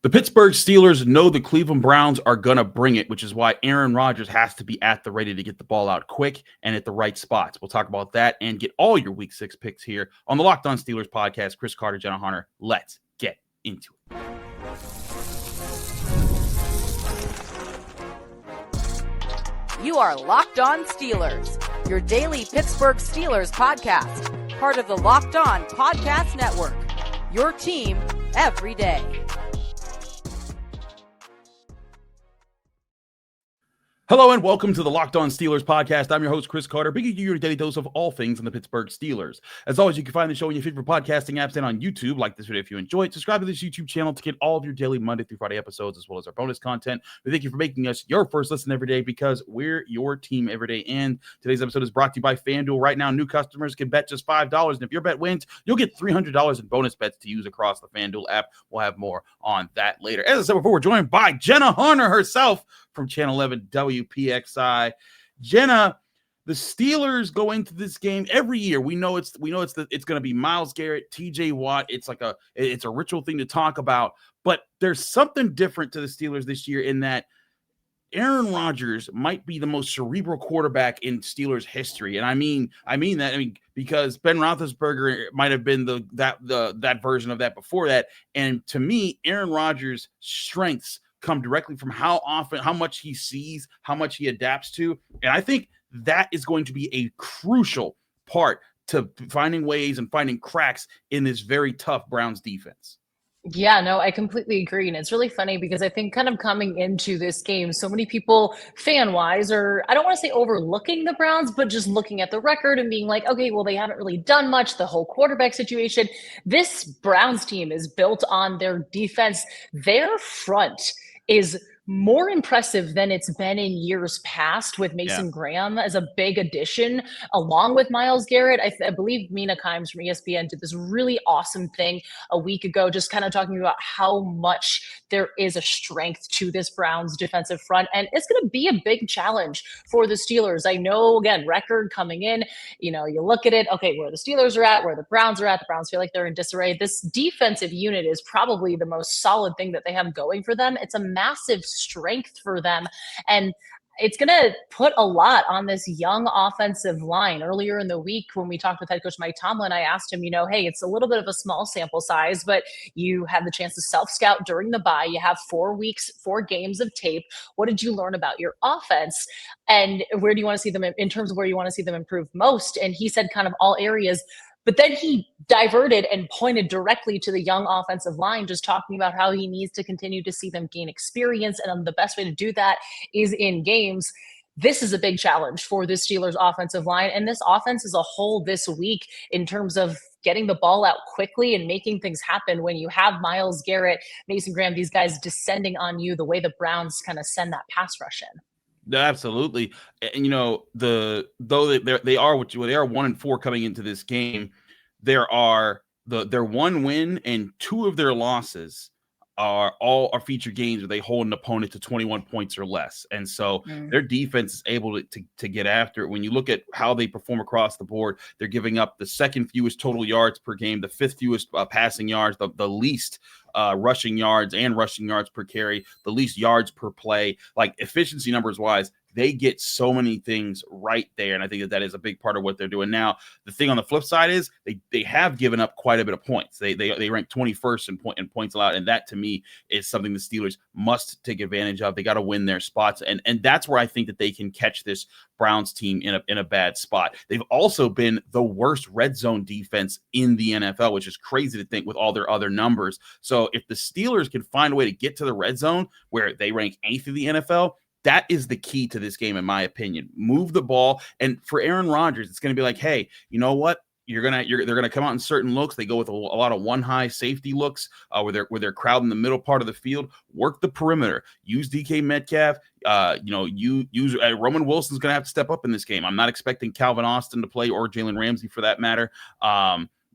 The Pittsburgh Steelers know the Cleveland Browns are going to bring it, which is why Aaron Rodgers has to be at the ready to get the ball out quick and at the right spots. We'll talk about that and get all your Week 6 picks here on the Locked On Steelers podcast. Chris Carter, Jenna Harner. Let's get into it. You are Locked On Steelers, your daily Pittsburgh Steelers podcast, part of the Locked On Podcast Network, your team every day. Hello and welcome to the Locked On Steelers podcast. I'm your host, Chris Carter, bringing you your daily dose of all things on the Pittsburgh Steelers. As always, you can find the show in your favorite podcasting apps and on YouTube. Like this video if you enjoy it. Subscribe to this YouTube channel to get all of your daily Monday through Friday episodes, as well as our bonus content. We thank you for making us your first listen every day because we're your team every day. And today's episode is brought to you by FanDuel. Right now, new customers can bet just $5. And if your bet wins, you'll get $300 in bonus bets to use across the FanDuel app. We'll have more on that later. As I said before, we're joined by Jenna Harner herself from Channel 11 WPXI. Jenna, the Steelers go into this game every year. We know it's going to be Myles Garrett, TJ Watt. It's a ritual thing to talk about, but there's something different to the Steelers this year in that Aaron Rodgers might be the most cerebral quarterback in Steelers history. And I mean because Ben Roethlisberger might have been that version of that before that. And to me, Aaron Rodgers' strengths come directly from how much he sees, how much he adapts to. And I think that is going to be a crucial part to finding ways and finding cracks in this very tough Browns defense. Yeah, no, I completely agree. And it's really funny because I think kind of coming into this game, so many people fan-wise, or I don't want to say overlooking the Browns, but just looking at the record and being like, okay, well, they haven't really done much, the whole quarterback situation. This Browns team is built on their defense. Their front is more impressive than it's been in years past with Mason Graham as a big addition, along with Myles Garrett. I believe Mina Kimes from ESPN did this really awesome thing a week ago, just kind of talking about how much there is a strength to this Browns defensive front. And it's going to be a big challenge for the Steelers. I know, again, record coming in, you look at it, okay, where the Steelers are at, where the Browns are at, the Browns feel like they're in disarray. This defensive unit is probably the most solid thing that they have going for them. It's a massive strength for them. And it's going to put a lot on this young offensive line. Earlier in the week, when we talked with head coach Mike Tomlin, I asked him, hey, it's a little bit of a small sample size, but you have the chance to self-scout during the bye. You have 4 games of tape. What did you learn about your offense? And where do you want to see them in terms of where you want to see them improve most? And he said kind of all areas. But then he diverted and pointed directly to the young offensive line, just talking about how he needs to continue to see them gain experience. And the best way to do that is in games. This is a big challenge for the Steelers offensive line and this offense as a whole this week in terms of getting the ball out quickly and making things happen when you have Myles Garrett, Mason Graham, these guys descending on you the way the Browns kind of send that pass rush in. Absolutely. And they are 1-4 coming into this game. Their one win and 2 of their losses are feature games where they hold an opponent to 21 points or less. And so their defense is able to get after it. When you look at how they perform across the board, they're giving up the second fewest total yards per game, the 5th fewest passing yards, the least rushing yards and rushing yards per carry, the least yards per play. Like efficiency numbers wise, they get so many things right there. And I think that is a big part of what they're doing now. The thing on the flip side is they have given up quite a bit of points. They rank 21st in points allowed. And that to me is something the Steelers must take advantage of. They got to win their spots. And that's where I think that they can catch this Browns team in a bad spot. They've also been the worst red zone defense in the NFL, which is crazy to think with all their other numbers. So if the Steelers can find a way to get to the red zone where they rank 8th in the NFL, that is the key to this game, in my opinion. Move the ball. And for Aaron Rodgers, it's going to be like, hey, you know what? They're gonna come out in certain looks. They go with a lot of one high safety looks where they're crowding the middle part of the field. Work the perimeter. Use DK Metcalf. Use Roman Wilson's gonna have to step up in this game. I'm not expecting Calvin Austin to play or Jaylen Ramsey for that matter.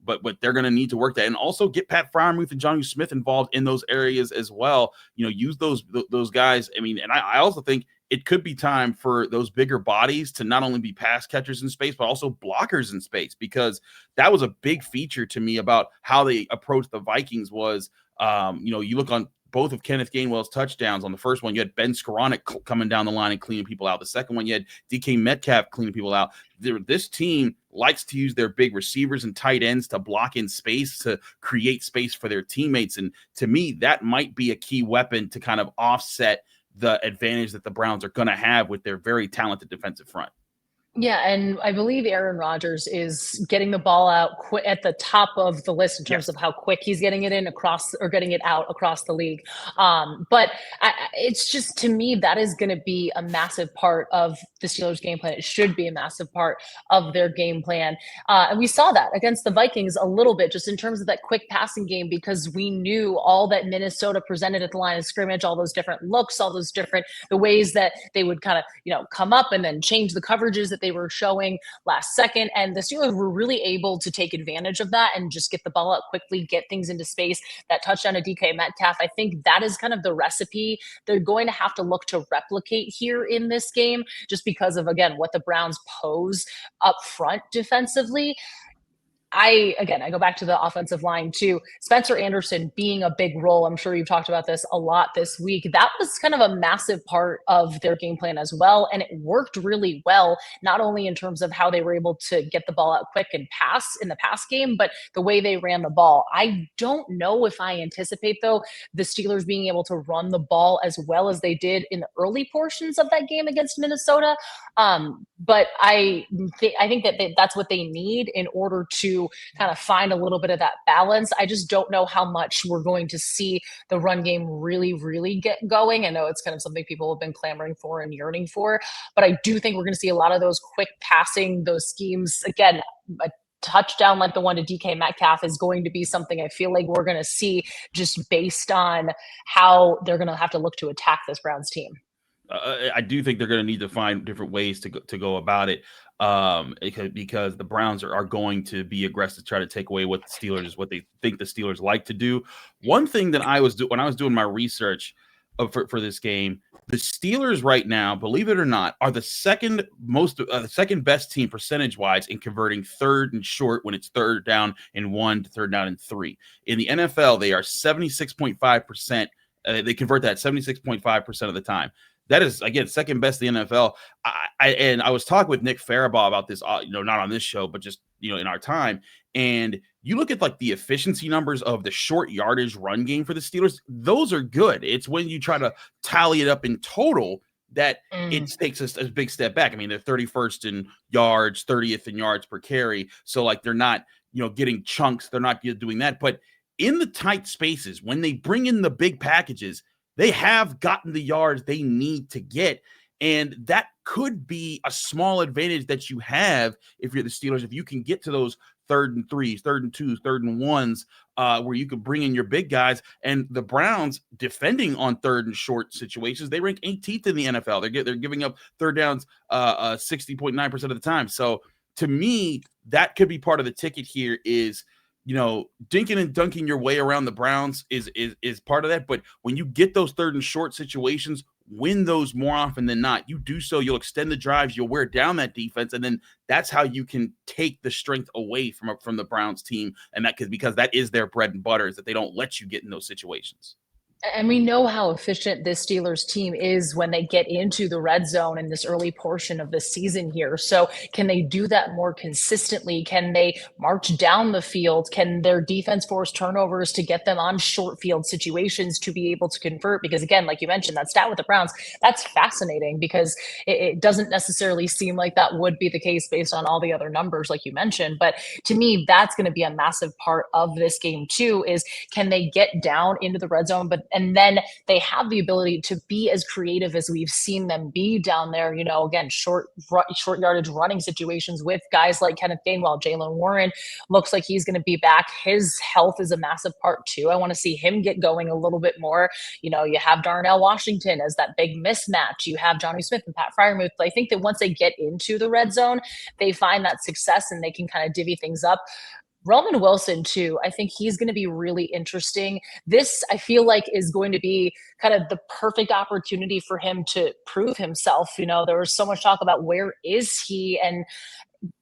But they're going to need to work that, and also get Pat Freiermuth and Johnny Smith involved in those areas as well. Use those guys. I mean, and I also think it could be time for those bigger bodies to not only be pass catchers in space, but also blockers in space, because that was a big feature to me about how they approached the Vikings was, you look on both of Kenneth Gainwell's touchdowns. On the first one, you had Ben Skoranek coming down the line and cleaning people out. The second one, you had DK Metcalf cleaning people out. This team likes to use their big receivers and tight ends to block in space, to create space for their teammates. And to me, that might be a key weapon to kind of offset the advantage that the Browns are going to have with their very talented defensive front. Yeah, and I believe Aaron Rodgers is getting the ball out at the top of the list in terms of how quick he's getting it in across or getting it out across the league. But it's just, to me, that is going to be a massive part of the Steelers' game plan. It should be a massive part of their game plan. And we saw that against the Vikings a little bit, just in terms of that quick passing game, because we knew all that Minnesota presented at the line of scrimmage, all those different looks, all those different, the ways that they would kind of, come up and then change the coverages that they were showing last second. And the Steelers were really able to take advantage of that and just get the ball out quickly, get things into space. That touchdown to DK Metcalf, I think that is kind of the recipe they're going to have to look to replicate here in this game, just because of, again, what the Browns pose up front defensively. I go back to the offensive line too. Spencer Anderson being a big role. I'm sure you've talked about this a lot this week. That was kind of a massive part of their game plan as well. And it worked really well, not only in terms of how they were able to get the ball out quick and pass in the pass game, but the way they ran the ball. I don't know if I anticipate, though, the Steelers being able to run the ball as well as they did in the early portions of that game against Minnesota. But I think that that's what they need in order to kind of find a little bit of that balance. I just don't know how much we're going to see the run game really, really get going. I know it's kind of something people have been clamoring for and yearning for, but I do think we're going to see a lot of those quick passing, those schemes. Again, a touchdown like the one to DK Metcalf is going to be something I feel like we're going to see, just based on how they're going to have to look to attack this Browns team. I do think they're going to need to find different ways to go about it, because the Browns are going to be aggressive to try to take away what they think the Steelers like to do. One thing that I was when I was doing my research for this game, the Steelers right now, believe it or not, are the second best team percentage wise in converting third and short when it's third down and 1 to third down and 3. In the NFL, they are 76.5%. They convert that 76.5% of the time. That is, again, second best in the NFL. I was talking with Nick Farabaugh about this, not on this show, but just, in our time. And you look at like the efficiency numbers of the short yardage run game for the Steelers. Those are good. It's when you try to tally it up in total that it takes a big step back. I mean, they're 31st in yards, 30th in yards per carry. So like they're not, getting chunks. They're not doing that. But in the tight spaces, when they bring in the big packages, they have gotten the yards they need to get. And that could be a small advantage that you have if you're the Steelers, if you can get to those 3rd and 3s, 3rd and 2s, 3rd and 1s, where you could bring in your big guys. And the Browns, defending on third and short situations, they rank 18th in the NFL. They're giving up third downs 60.9% of the time. So to me, that could be part of the ticket here is, dinking and dunking your way around the Browns is part of that. But when you get those third and short situations, win those more often than not. You do so, you'll extend the drives, you'll wear down that defense, and then that's how you can take the strength away from the Browns team. And because that is their bread and butter, is that they don't let you get in those situations. And we know how efficient this Steelers team is when they get into the red zone in this early portion of the season here. So can they do that more consistently? Can they march down the field? Can their defense force turnovers to get them on short field situations to be able to convert? Because again, like you mentioned, that stat with the Browns, that's fascinating because it doesn't necessarily seem like that would be the case based on all the other numbers like you mentioned. But to me, that's going to be a massive part of this game too, is can they get down into the red zone, and then they have the ability to be as creative as we've seen them be down there, again, short yardage running situations with guys like Kenneth Gainwell. Jaylen Warren looks like he's going to be back. His health is a massive part too. I want to see him get going a little bit more. You have Darnell Washington as that big mismatch. You have Johnny Smith and Pat Freiermuth. I think that once they get into the red zone, they find that success and they can kind of divvy things up. Roman Wilson, too, I think he's going to be really interesting. This, I feel like, is going to be kind of the perfect opportunity for him to prove himself. There was so much talk about where is he, and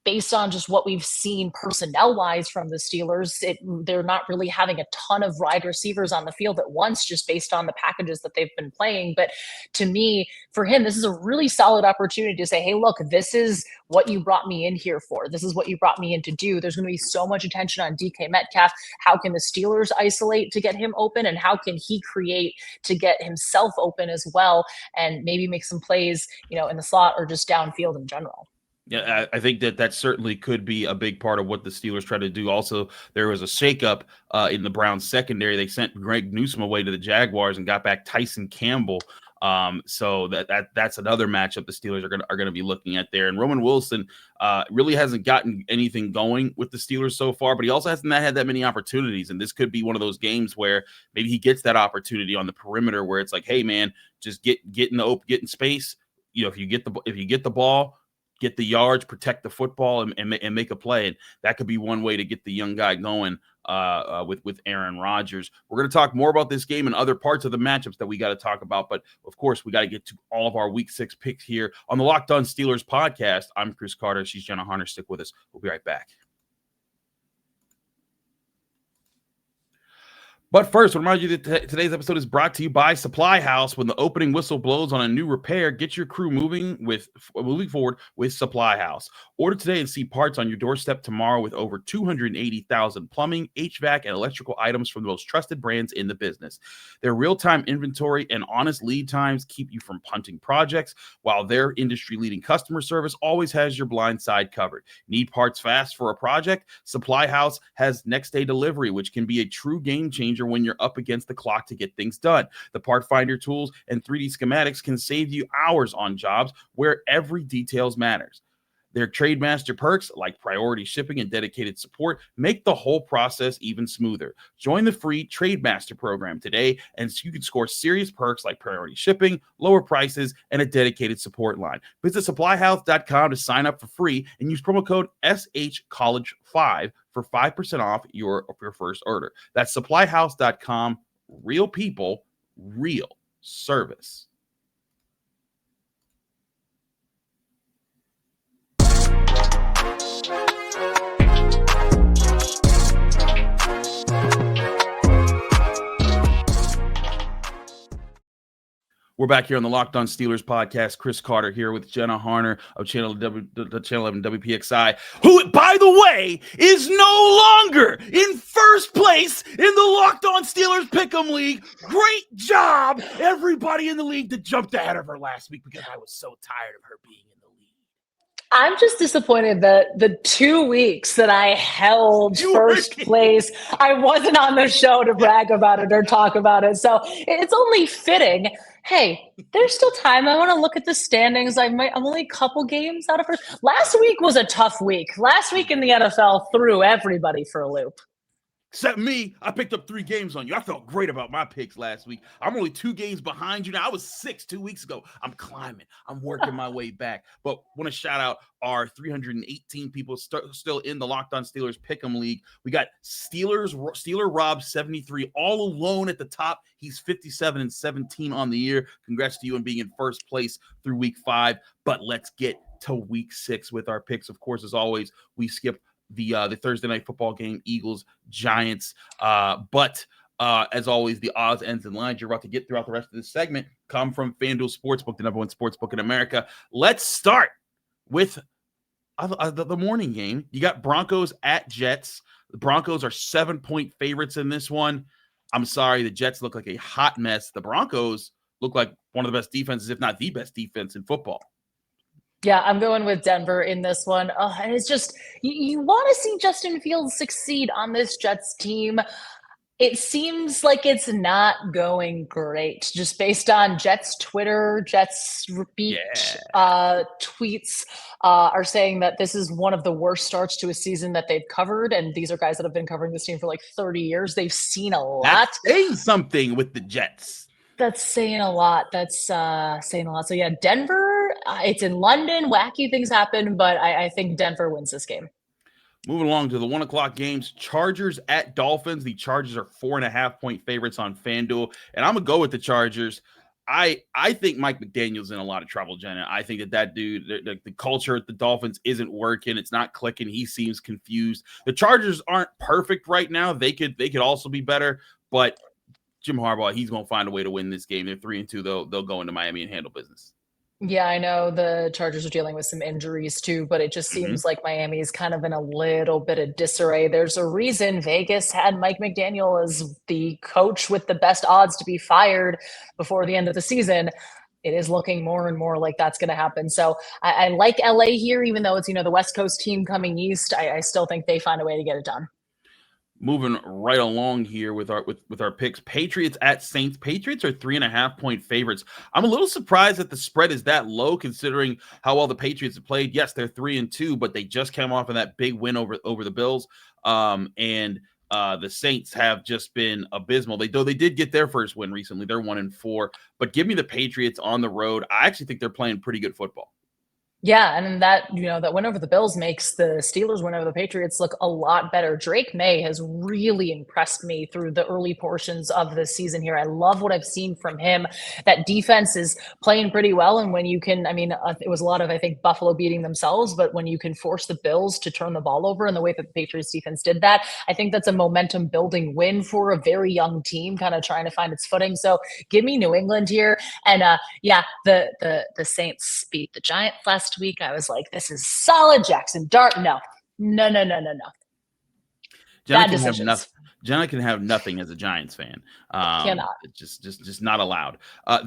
based on just what we've seen personnel-wise from the Steelers, they're not really having a ton of wide receivers on the field at once, just based on the packages that they've been playing. But to me, for him, this is a really solid opportunity to say, hey, look, this is what you brought me in here for. This is what you brought me in to do. There's going to be so much attention on DK Metcalf. How can the Steelers isolate to get him open, and how can he create to get himself open as well, and maybe make some plays, in the slot or just downfield in general? Yeah, I think that certainly could be a big part of what the Steelers try to do. Also, there was a shakeup in the Browns secondary. They sent Greg Newsome away to the Jaguars and got back Tyson Campbell. So that's another matchup the Steelers are gonna be looking at there. And Roman Wilson really hasn't gotten anything going with the Steelers so far, but he also hasn't had that many opportunities. And this could be one of those games where maybe he gets that opportunity on the perimeter where it's like, hey man, just get in space. If you get the ball, get the yards, protect the football, and make a play. And that could be one way to get the young guy going with Aaron Rodgers. We're going to talk more about this game and other parts of the matchups that we got to talk about. But, of course, we got to get to all of our Week 6 picks here on the Locked On Steelers podcast. I'm Chris Carter. She's Jenna Harner. Stick with us. We'll be right back. But first, I'll remind you that today's episode is brought to you by Supply House. When the opening whistle blows on a new repair, get your crew moving forward with Supply House. Order today and see parts on your doorstep tomorrow with over 280,000 plumbing, HVAC, and electrical items from the most trusted brands in the business. Their real-time inventory and honest lead times keep you from punting projects, while their industry-leading customer service always has your blind side covered. Need parts fast for a project? Supply House has next-day delivery, which can be a true game changer when you're up against the clock to get things done. The part finder tools and 3D schematics can save you hours on jobs where every details matters. Their Trademaster perks like priority shipping and dedicated support make the whole process even smoother. Join the free Trademaster program today, and you can score serious perks like priority shipping, lower prices, and a dedicated support line. Visit supplyhouse.com to sign up for free and use promo code SHCollege5 for 5% off your first order. That's supplyhouse.com. Real people, real service. We're back here on the Locked On Steelers podcast. Chris Carter here with Jenna Harner of Channel 11 WPXI, who, by the way, is no longer in first place in the Locked On Steelers Pick'em League. Great job, everybody in the league that jumped ahead of her last week because I was so tired of her being in the league. I'm just disappointed that the 2 weeks that I held first place, I wasn't on the show to brag about it or talk about it. So it's only fitting. Hey, there's still time. I want to look at the standings. I'm only a couple games out of first. Last week was a tough week. Last week in the NFL threw everybody for a loop. Except me, I picked up 3 games on you. I felt great about my picks last week. I'm only 2 games behind you now. I was 6 2 weeks ago. I'm climbing. I'm working my way back. But want to shout out our 318 people still in the Locked On Steelers Pick'em League. We got Steeler Rob 73 all alone at the top. He's 57-17 on the year. Congrats to you on being in first place through week 5. But let's get to week 6 with our picks. Of course, as always, we skip the Thursday night football game, Eagles, Giants. But as always, the odds, ends, and lines you're about to get throughout the rest of this segment come from FanDuel Sportsbook, the #1 sportsbook in America. Let's start with the morning game. You got Broncos at Jets. The Broncos are 7-point favorites in this one. I'm sorry, the Jets look like a hot mess. The Broncos look like one of the best defenses, if not the best defense in football. Yeah, I'm going with Denver in this one. And it's just, you want to see Justin Fields succeed on this Jets team. It seems like it's not going great, just based on Jets Twitter. Jets tweets are saying that this is one of the worst starts to a season that they've covered. And these are guys that have been covering this team for like 30 years. They've seen a lot. That's saying something with the Jets. That's saying a lot. That's saying a lot. So, yeah, Denver, it's in London. Wacky things happen, but I think Denver wins this game. Moving along to the 1 o'clock games, Chargers at Dolphins. The Chargers are 4.5-point favorites on FanDuel, and I'm going to go with the Chargers. I think Mike McDaniel's in a lot of trouble, Jenna. I think that dude, the culture at the Dolphins isn't working. It's not clicking. He seems confused. The Chargers aren't perfect right now. They could also be better, but Jim Harbaugh, he's going to find a way to win this game. They're 3-2. They'll go into Miami and handle business. Yeah, I know the Chargers are dealing with some injuries too, but it just seems like Miami is kind of in a little bit of disarray. There's a reason Vegas had Mike McDaniel as the coach with the best odds to be fired before the end of the season. It is looking more and more like that's going to happen. So I like LA here, even though it's, the West Coast team coming east. I still think they find a way to get it done. Moving right along here with our picks, Patriots at Saints. Patriots are 3.5-point favorites. I'm a little surprised that the spread is that low, considering how well the Patriots have played. Yes, they're 3-2, but they just came off of that big win over the Bills. And the Saints have just been abysmal. They did get their first win recently. They're 1-4, but give me the Patriots on the road. I actually think they're playing pretty good football. Yeah, and that win over the Bills makes the Steelers win over the Patriots look a lot better. Drake May has really impressed me through the early portions of the season here. I love what I've seen from him. That defense is playing pretty well, and when you can, it was a lot of, I think, Buffalo beating themselves, but when you can force the Bills to turn the ball over in the way that the Patriots defense did that, I think that's a momentum-building win for a very young team kind of trying to find its footing. So give me New England here. And the Saints beat the Giants last week. I was like, this is solid. Jackson Dart. No. Bad decisions. Jenna can have nothing as a Giants fan. Cannot. Just not allowed.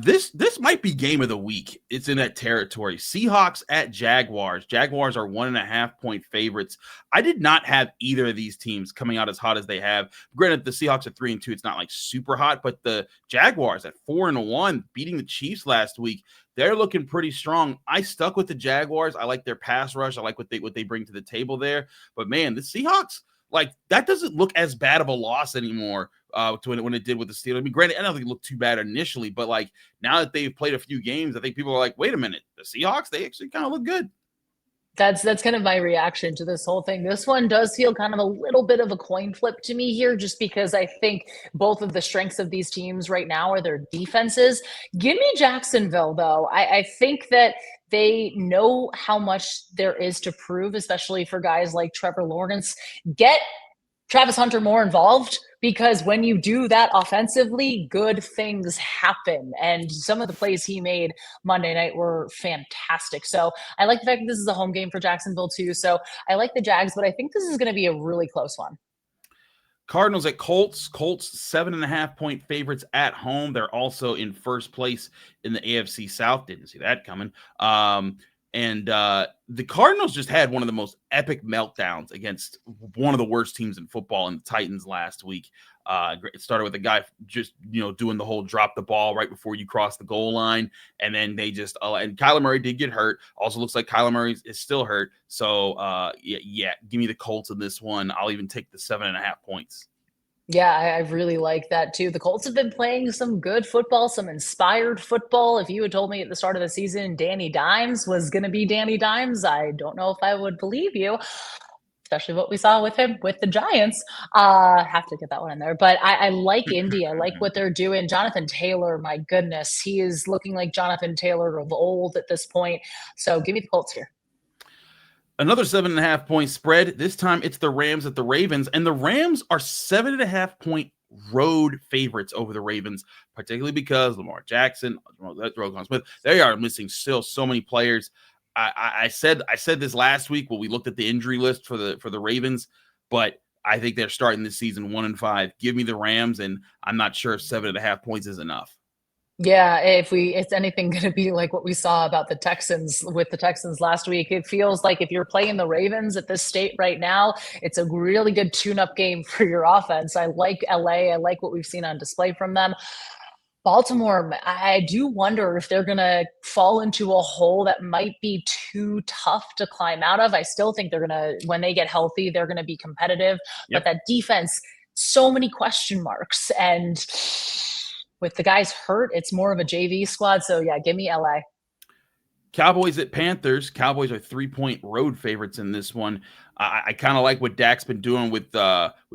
This might be game of the week. It's in that territory. Seahawks at Jaguars. Jaguars are 1.5-point favorites. I did not have either of these teams coming out as hot as they have. Granted, the Seahawks are 3-2. It's not like super hot, but the Jaguars at 4-1, beating the Chiefs last week. They're looking pretty strong. I stuck with the Jaguars. I like their pass rush. I like what they bring to the table there. But man, the Seahawks, that doesn't look as bad of a loss anymore when it did with the Steelers. Granted, I don't think it looked too bad initially, but now that they've played a few games, I think people are like, wait a minute, the Seahawks, they actually kind of look good. That's kind of my reaction to this whole thing. This one does feel kind of a little bit of a coin flip to me here, just because I think both of the strengths of these teams right now are their defenses. Give me Jacksonville, though. I think that they know how much there is to prove, especially for guys like Trevor Lawrence. Get Travis Hunter more involved, because when you do that offensively, good things happen. And some of the plays he made Monday night were fantastic. So I like the fact that this is a home game for Jacksonville too. So I like the Jags, but I think this is going to be a really close one. Cardinals at Colts. Colts 7.5-point favorites at home. They're also in first place in the AFC South. Didn't see that coming. And the Cardinals just had one of the most epic meltdowns against one of the worst teams in football in the Titans last week. It started with a guy just, doing the whole drop the ball right before you cross the goal line. And then they just, and Kyler Murray did get hurt. Also looks like Kyler Murray is still hurt. So, give me the Colts in this one. I'll even take the 7.5 points. Yeah, I really like that too. The Colts have been playing some good football, some inspired football. If you had told me at the start of the season Danny Dimes was going to be Danny Dimes, I don't know if I would believe you, especially what we saw with him with the Giants. Have to get that one in there. But I like Indy. I like what they're doing. Jonathan Taylor, my goodness, he is looking like Jonathan Taylor of old at this point. So give me the Colts here. Another 7.5-point spread. This time it's the Rams at the Ravens, and the Rams are 7.5-point road favorites over the Ravens, particularly because Lamar Jackson, Roquan Smith, they are missing still so many players. I said this last week when we looked at the injury list for the Ravens, but I think they're starting this season 1-5. Give me the Rams, and I'm not sure if 7.5 points is enough. Yeah, if it's anything going to be like what we saw about the Texans with the Texans last week, it feels like if you're playing the Ravens at this state right now, it's a really good tune-up game for your offense. I like LA. I like what we've seen on display from them. Baltimore, I do wonder if they're going to fall into a hole that might be too tough to climb out of. I still think they're going to, when they get healthy, they're going to be competitive. Yep. But that defense, so many question marks. And with the guys hurt, it's more of a JV squad. So, yeah, give me LA. Cowboys at Panthers. Cowboys are 3-point road favorites in this one. I kind of like what Dak's been doing with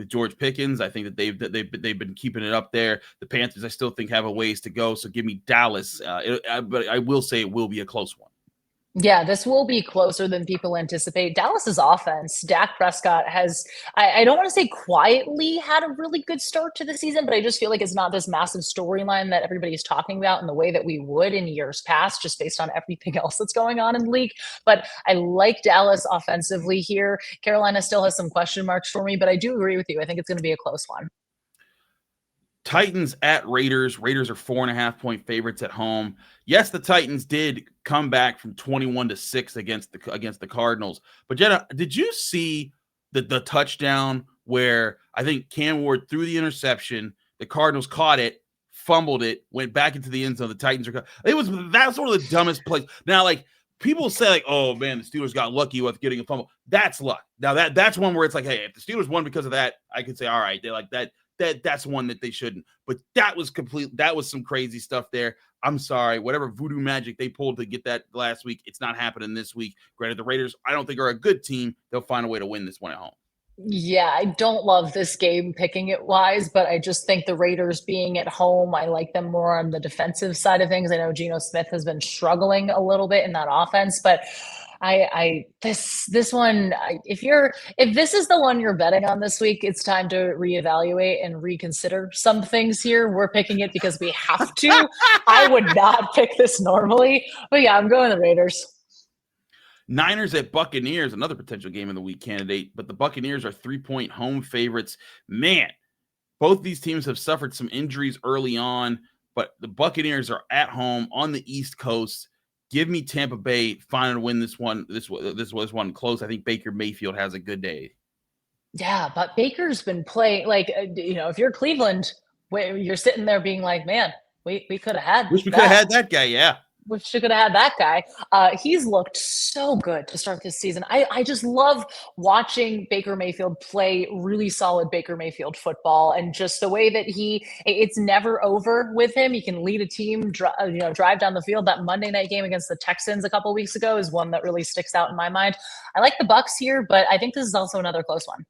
George Pickens. I think that they've been keeping it up there. The Panthers, I still think, have a ways to go. So give me Dallas. But I will say it will be a close one. Yeah, this will be closer than people anticipate. Dallas's offense, Dak Prescott has, I don't want to say quietly had a really good start to the season, but I just feel like it's not this massive storyline that everybody's talking about in the way that we would in years past, just based on everything else that's going on in the league. But I like Dallas offensively here. Carolina still has some question marks for me, but I do agree with you. I think it's going to be a close one. Titans at Raiders. Raiders are 4.5-point favorites at home. Yes, the Titans did come back from 21-6 against the Cardinals. But Jenna, did you see the touchdown where I think Cam Ward threw the interception, the Cardinals caught it, fumbled it, went back into the end zone. The Titans are that's one of the dumbest plays. Now, like people say, like, oh man, the Steelers got lucky with getting a fumble. That's luck. Now that's one where it's like, hey, if the Steelers won because of that, I could say, all right, they're like that. That's one that they shouldn't. But that was some crazy stuff there. I'm sorry. Whatever voodoo magic they pulled to get that last week, it's not happening this week. Granted, the Raiders, I don't think, are a good team. They'll find a way to win this one at home. Yeah, I don't love this game picking it wise, but I just think the Raiders being at home, I like them more on the defensive side of things. I know Geno Smith has been struggling a little bit in that offense, but this one, if this is the one you're betting on this week, it's time to reevaluate and reconsider some things here. We're picking it because we have to. I would not pick this normally, but yeah, I'm going the Raiders. Niners at Buccaneers, another potential game of the week candidate, but the Buccaneers are 3-point home favorites. Man, both these teams have suffered some injuries early on, but the Buccaneers are at home on the East Coast. Give me Tampa Bay finding to win this one. This was one close. I think Baker Mayfield has a good day. Yeah, but Baker's been playing like, if you're Cleveland, you're sitting there being like, man, we could have had. Wish we could have had that guy. Yeah. Wish we could have had that guy. He's looked so good to start this season. I just love watching Baker Mayfield play really solid Baker Mayfield football, and just the way that it's never over with him. He can lead a team, drive down the field. That Monday night game against the Texans a couple weeks ago is one that really sticks out in my mind. I like the Bucs here, but I think this is also another close one.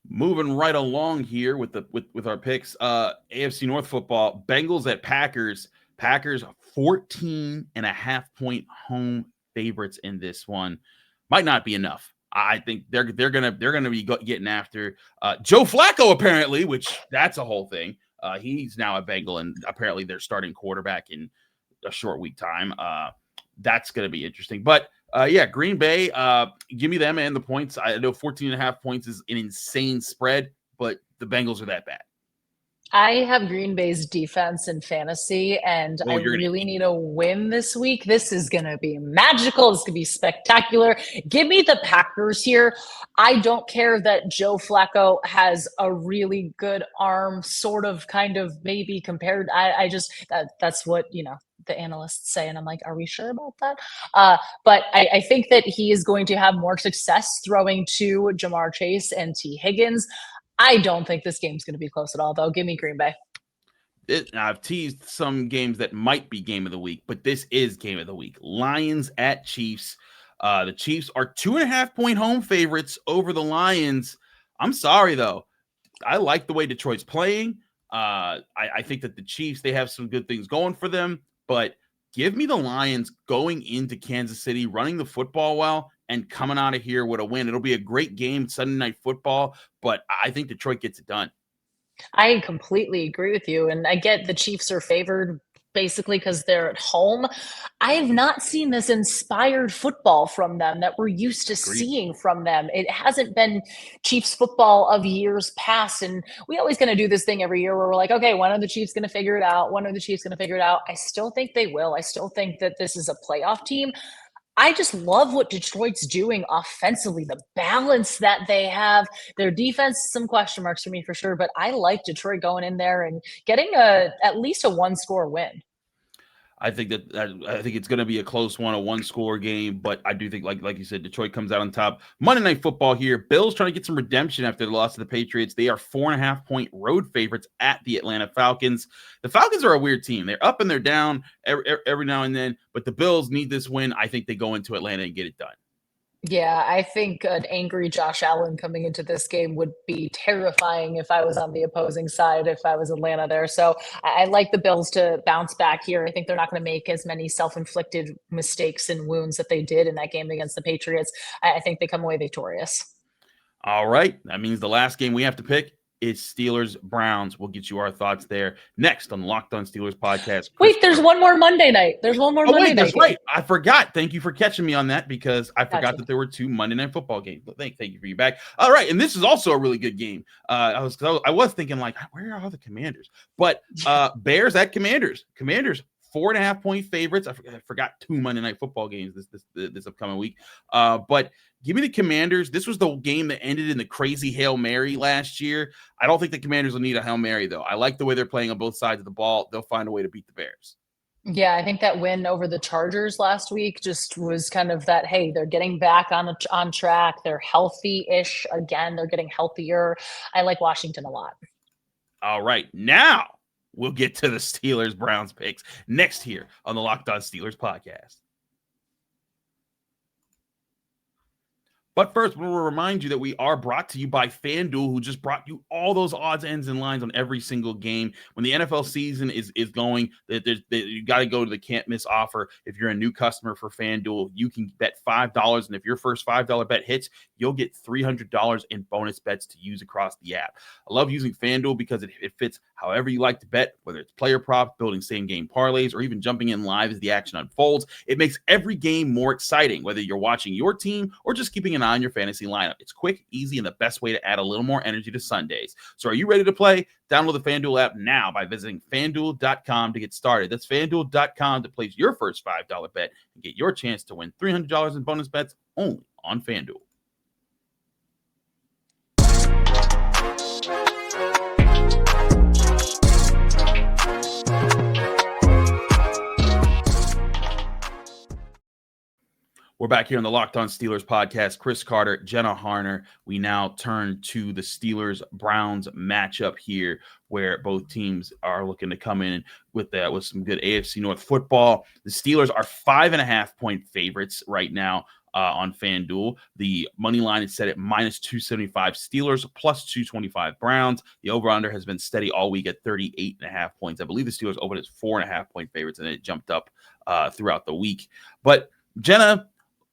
Moving right along here with our picks, AFC North football, Bengals at Packers. Packers 14.5-point home favorites in this one. Might not be enough. I think they're gonna be getting after Joe Flacco apparently, which that's a whole thing. He's now a Bengal, and apparently they're starting quarterback in a short week time. That's gonna be interesting. But yeah, Green Bay, give me them and the points. I know 14.5 points is an insane spread, but the Bengals are that bad. I have Green Bay's defense in fantasy, and I really need a win this week. This is going to be magical. This is going to be spectacular. Give me the Packers here. I don't care that Joe Flacco has a really good arm, sort of, kind of, maybe compared. I just, that's what, the analysts say. And I'm like, are we sure about that? But I think that he is going to have more success throwing to Jamar Chase and T. Higgins. I don't think this game's going to be close at all, though. Give me Green Bay. I've teased some games that might be game of the week, but this is game of the week. Lions at Chiefs. The Chiefs are 2.5-point home favorites over the Lions. I'm sorry, though. I like the way Detroit's playing. I think that the Chiefs, they have some good things going for them, but give me the Lions going into Kansas City, running the football well, and coming out of here with a win. It'll be a great game, Sunday Night Football, but I think Detroit gets it done. I completely agree with you. And I get the Chiefs are favored basically because they're at home. I have not seen this inspired football from them that we're used to seeing from them. It hasn't been Chiefs football of years past. And we always going to do this thing every year where we're like, okay, when are the Chiefs going to figure it out? When are the Chiefs going to figure it out? I still think they will. I still think that this is a playoff team. I just love what Detroit's doing offensively, the balance that they have. Their defense, some question marks for me for sure, but I like Detroit going in there and getting at least a one-score win. I think it's going to be a close one, a one-score game, but I do think, like you said, Detroit comes out on top. Monday Night Football here. Bills trying to get some redemption after the loss to the Patriots. They are 4.5-point road favorites at the Atlanta Falcons. The Falcons are a weird team. They're up and they're down every now and then, but the Bills need this win. I think they go into Atlanta and get it done. Yeah, I think an angry Josh Allen coming into this game would be terrifying if I was on the opposing side, if I was Atlanta there. So I like the Bills to bounce back here. I think they're not going to make as many self-inflicted mistakes and wounds that they did in that game against the Patriots. I think they come away victorious. All right. That means the last game we have to pick is Steelers-Browns. We'll get you our thoughts there next on the Locked On Steelers podcast. Wait, there's one more Monday night. There's one more Monday night. That's right. I forgot. Thank you for catching me on that because I forgot Gotcha. that there were 2 Monday Night Football games. But thank you for your back. All right, and this is also a really good game. I was thinking like, where are all the Commanders? But Bears at Commanders. Commanders 4.5-point favorites. I forgot 2 Monday Night Football games this upcoming week. But give me the Commanders. This was the game that ended in the crazy Hail Mary last year. I don't think the Commanders will need a Hail Mary, though. I like the way they're playing on both sides of the ball. They'll find a way to beat the Bears. Yeah, I think that win over the Chargers last week just was kind of that, hey, they're getting back on track. They're healthy-ish again. They're getting healthier. I like Washington a lot. All right, now we'll get to the Steelers-Browns picks next here on the Locked On Steelers podcast. But first, we will remind you that we are brought to you by FanDuel, who just brought you all those odds, ends, and lines on every single game. When the NFL season is going, you got to go to the can't miss offer. If you're a new customer for FanDuel, you can bet $5, and if your first $5 bet hits, you'll get $300 in bonus bets to use across the app. I love using FanDuel because it fits however you like to bet, whether it's player props, building same-game parlays, or even jumping in live as the action unfolds. It makes every game more exciting, whether you're watching your team or just keeping an eye on your fantasy lineup. It's quick, easy, and the best way to add a little more energy to Sundays. So are you ready to play? Download the FanDuel app now by visiting FanDuel.com to get started. That's FanDuel.com to place your first $5 bet and get your chance to win $300 in bonus bets only on FanDuel. We're back here on the Locked On Steelers podcast. Chris Carter, Jenna Harner. We now turn to the Steelers-Browns matchup here, where both teams are looking to come in with some good AFC North football. The Steelers are 5.5-point favorites right now on FanDuel. The money line is set at -275 Steelers, +225 Browns. The over-under has been steady all week at 38.5 points. I believe the Steelers opened as 4.5-point favorites, and it jumped up throughout the week. But Jenna,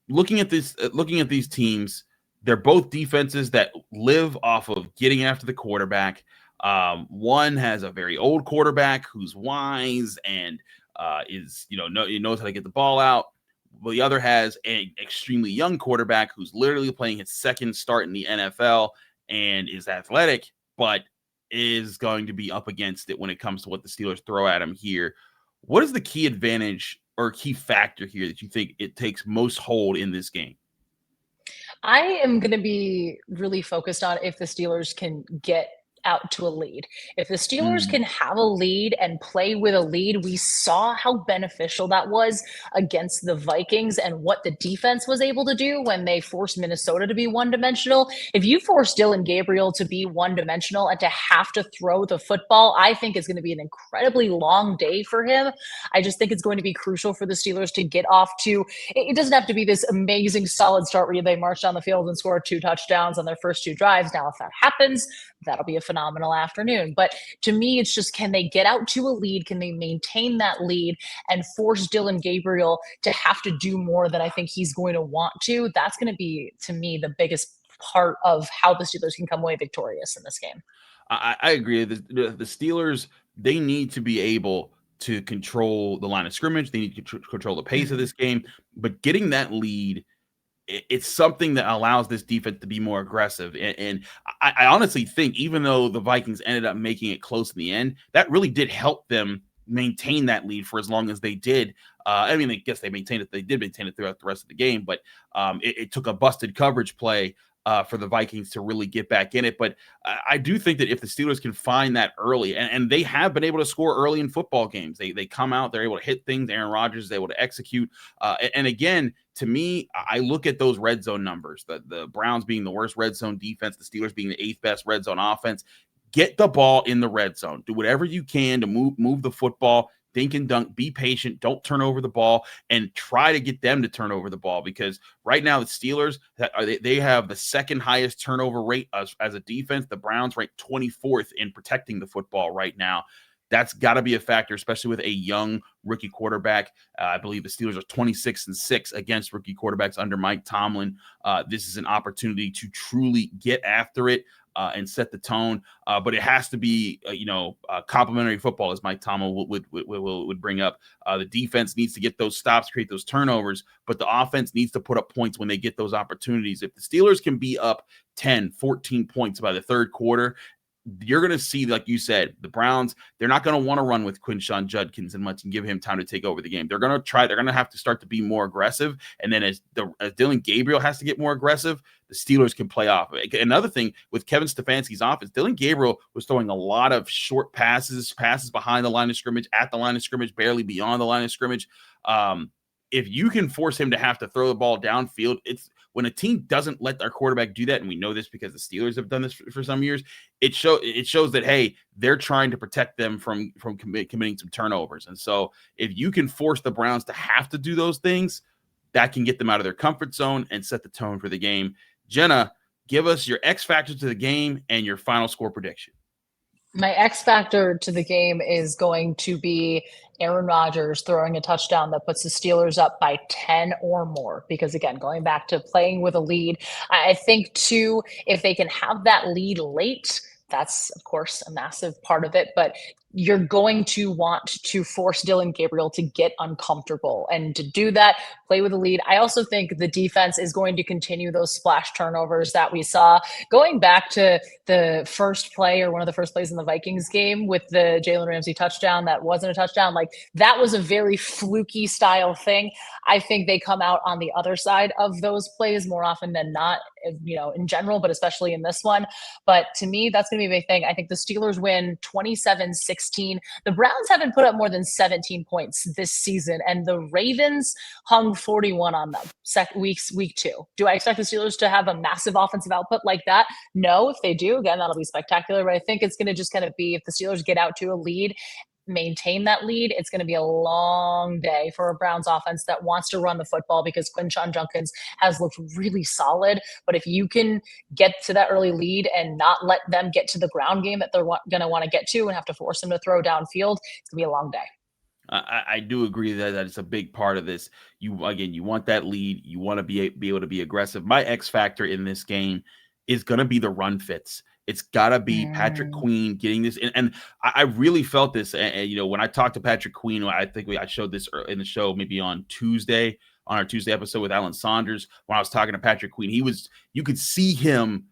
looking at these teams, they're both defenses that live off of getting after the quarterback. One has a very old quarterback who's wise and knows how to get the ball out. Well, the other has an extremely young quarterback who's literally playing his second start in the NFL and is athletic, but is going to be up against it when it comes to what the Steelers throw at him here. What is the key advantage or key factor here that you think it takes most hold in this game? I am going to be really focused on if the Steelers can get out to a lead. If the Steelers can have a lead and play with a lead, we saw how beneficial that was against the Vikings and what the defense was able to do when they forced Minnesota to be one-dimensional. If you force Dillon Gabriel to be one-dimensional and to have to throw the football, I think it's going to be an incredibly long day for him. I just think it's going to be crucial for the Steelers to get off to, it doesn't have to be this amazing solid start where they march down the field and score 2 touchdowns on their first 2 drives. Now, if that happens, that'll be a phenomenal afternoon. But to me, it's just, can they get out to a lead? Can they maintain that lead and force Dillon Gabriel to have to do more than I think he's going to want to? That's going to be, to me, the biggest part of how the Steelers can come away victorious in this game. I agree. The Steelers, they need to be able to control the line of scrimmage. They need to control the pace of this game. But getting that lead, it's something that allows this defense to be more aggressive. And I honestly think, even though the Vikings ended up making it close in the end, that really did help them maintain that lead for as long as they did. I guess they maintained it. They did maintain it throughout the rest of the game, but it took a busted coverage play for the Vikings to really get back in it. But I do think that if the Steelers can find that early, and they have been able to score early in football games, they come out, they're able to hit things. Aaron Rodgers is able to execute. And again, to me, I look at those red zone numbers, the Browns being the worst red zone defense, the Steelers being the 8th best red zone offense. Get the ball in the red zone. Do whatever you can to move the football. dink and dunk, be patient, don't turn over the ball, and try to get them to turn over the ball, because right now the Steelers, they have the second highest turnover rate as a defense. The Browns rank 24th in protecting the football right now. That's got to be a factor, especially with a young rookie quarterback. I believe the Steelers are 26-6 against rookie quarterbacks under Mike Tomlin. This is an opportunity to truly get after it and set the tone. But it has to be, complimentary football, as Mike Tomlin would bring up. The defense needs to get those stops, create those turnovers, but the offense needs to put up points when they get those opportunities. If the Steelers can be up 10, 14 points by the third quarter, you're going to see, like you said, the Browns, they're not going to want to run with Quinshon Judkins and much and give him time to take over the game. They're going to have to start to be more aggressive. And then as Dillon Gabriel has to get more aggressive, the Steelers can play off. Another thing with Kevin Stefanski's offense, Dillon Gabriel was throwing a lot of short passes behind the line of scrimmage, at the line of scrimmage, barely beyond the line of scrimmage. If you can force him to have to throw the ball downfield, it's when a team doesn't let their quarterback do that, and we know this because the Steelers have done this for some years, it shows that, hey, they're trying to protect them from committing some turnovers. And so if you can force the Browns to have to do those things, that can get them out of their comfort zone and set the tone for the game. Jenna, give us your X factor to the game and your final score prediction. My X factor to the game is going to be Aaron Rodgers throwing a touchdown that puts the Steelers up by 10 or more. Because again, going back to playing with a lead, I think too, if they can have that lead late, that's of course a massive part of it, but you're going to want to force Dillon Gabriel to get uncomfortable, and to do that, play with a lead. I also think the defense is going to continue those splash turnovers that we saw going back to the first play, or one of the first plays in the Vikings game with the Jalen Ramsey touchdown. That wasn't a touchdown. Like, that was a very fluky style thing. I think they come out on the other side of those plays more often than not, in general, but especially in this one. But to me, that's going to be a big thing. I think the Steelers win 27-16. The Browns haven't put up more than 17 points this season, and the Ravens hung 41 on them week 2. Do I expect the Steelers to have a massive offensive output like that? No. If they do, again, that'll be spectacular. But I think it's going to just kind of be, if the Steelers get out to a lead, maintain that lead, it's going to be a long day for a Browns offense that wants to run the football, because Quinshon Judkins has looked really solid. But if you can get to that early lead and not let them get to the ground game that they're going to want to get to and have to force them to throw downfield, it's going to be a long day. I do agree that it's a big part of this. You want that lead. You want to be able to be aggressive. My X factor in this game is going to be the run fits. It's got to be Patrick Queen getting this. And I really felt this. And, when I talked to Patrick Queen, I think I showed this in the show maybe on our Tuesday episode with Alan Saunders. When I was talking to Patrick Queen, you could see him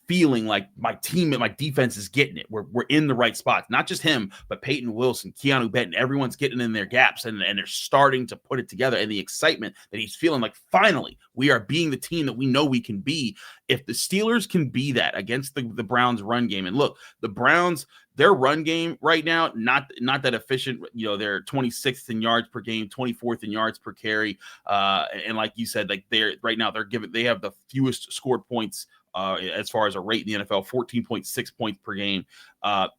feeling like my team and my defense is getting it. We're in the right spots. Not just him, but Peyton Wilson, Keanu Benton, everyone's getting in their gaps, and they're starting to put it together. And the excitement that he's feeling, like, finally, we are being the team that we know we can be. If the Steelers can be that against the Browns run game, and look, the Browns, their run game right now, not that efficient. They're 26th in yards per game, 24th in yards per carry. And like you said, like they have the fewest scored points as far as a rate in the NFL, 14.6 points per game.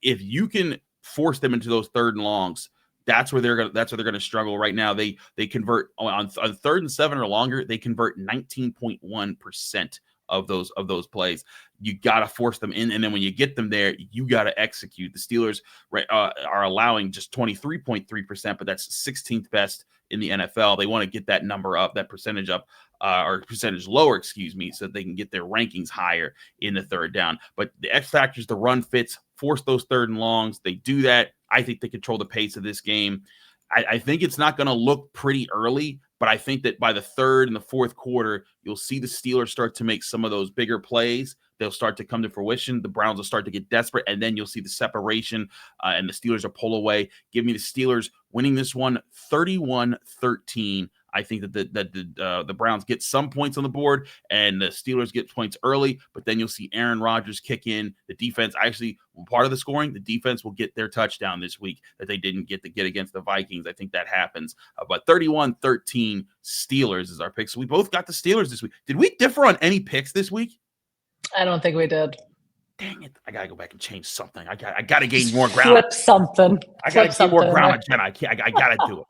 If you can force them into those third and longs, that's where they're going to struggle right now. They convert on 3rd and 7 or longer. They convert 19.1% of those plays. You got to force them in, and then when you get them there, you got to execute. The Steelers are allowing just 23.3%, but that's 16th best in the NFL. They want to get that number up, that percentage up, or percentage lower, so that they can get their rankings higher in the third down. But the X factor is the run fits, force those third and longs. They do that. I think they control the pace of this game. I think it's not going to look pretty early, but I think that by the third and the fourth quarter, you'll see the Steelers start to make some of those bigger plays. They'll start to come to fruition. The Browns will start to get desperate, and then you'll see the separation, and the Steelers will pull away. Give me the Steelers winning this one 31-13. I think that the Browns get some points on the board, and the Steelers get points early, but then you'll see Aaron Rodgers kick in. The defense, actually, part of the scoring, the defense will get their touchdown this week that they didn't get against the Vikings. I think that happens. But 31-13 Steelers is our pick. So we both got the Steelers this week. Did we differ on any picks this week? I don't think we did. Dang it! I gotta go back and change something. I gotta gain more ground. Flip something. I gotta gain more ground on Jenna. I gotta do it.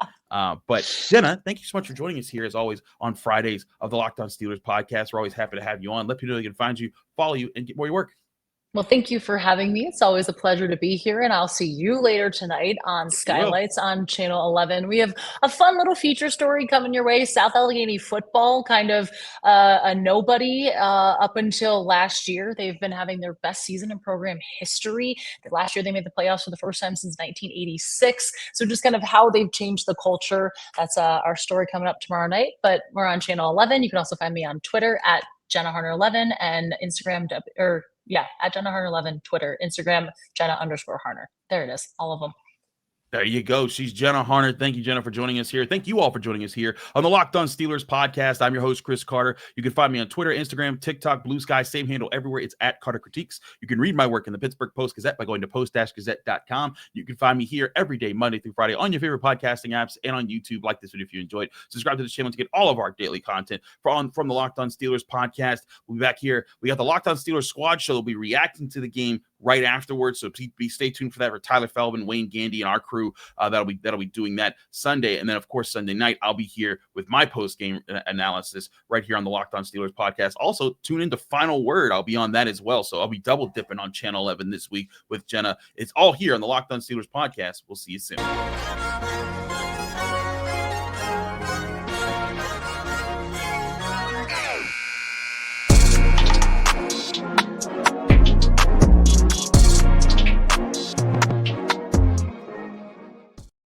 But Jenna, thank you so much for joining us here as always on Fridays of the Locked On Steelers podcast. We're always happy to have you on. Let people know they can find you, follow you, and get more of your work. Well, thank you for having me. It's always a pleasure to be here, and I'll see you later tonight on Skylights on Channel 11. We have a fun little feature story coming your way. South Allegheny football, kind of a nobody up until last year. They've been having their best season in program history. Last year, they made the playoffs for the first time since 1986. So just kind of how they've changed the culture. That's our story coming up tomorrow night, but we're on Channel 11. You can also find me on Twitter at Jenna Harner 11 and Instagram at Jenna Harner 11, Twitter, Instagram, Jenna_Harner. There it is. All of them. There you go. She's Jenna Harner. Thank you, Jenna, for joining us here. Thank you all for joining us here on the Locked On Steelers podcast. I'm your host, Chris Carter. You can find me on Twitter, Instagram, TikTok, Blue Sky, same handle everywhere. It's at Carter Critiques. You can read my work in the Pittsburgh Post-Gazette by going to post-gazette.com. You can find me here every day, Monday through Friday, on your favorite podcasting apps and on YouTube. Like this video if you enjoyed. Subscribe to the channel to get all of our daily content from the Locked On Steelers podcast. We'll be back here. We got the Locked On Steelers squad show. We'll be reacting to the game right afterwards. So stay tuned for that for Tyler Feldman, Wayne Gandy, and our crew. That'll be doing that Sunday. And then, of course, Sunday night, I'll be here with my post-game analysis right here on the Locked On Steelers podcast. Also, tune into Final Word. I'll be on that as well. So I'll be double dipping on Channel 11 this week with Jenna. It's all here on the Locked On Steelers podcast. We'll see you soon.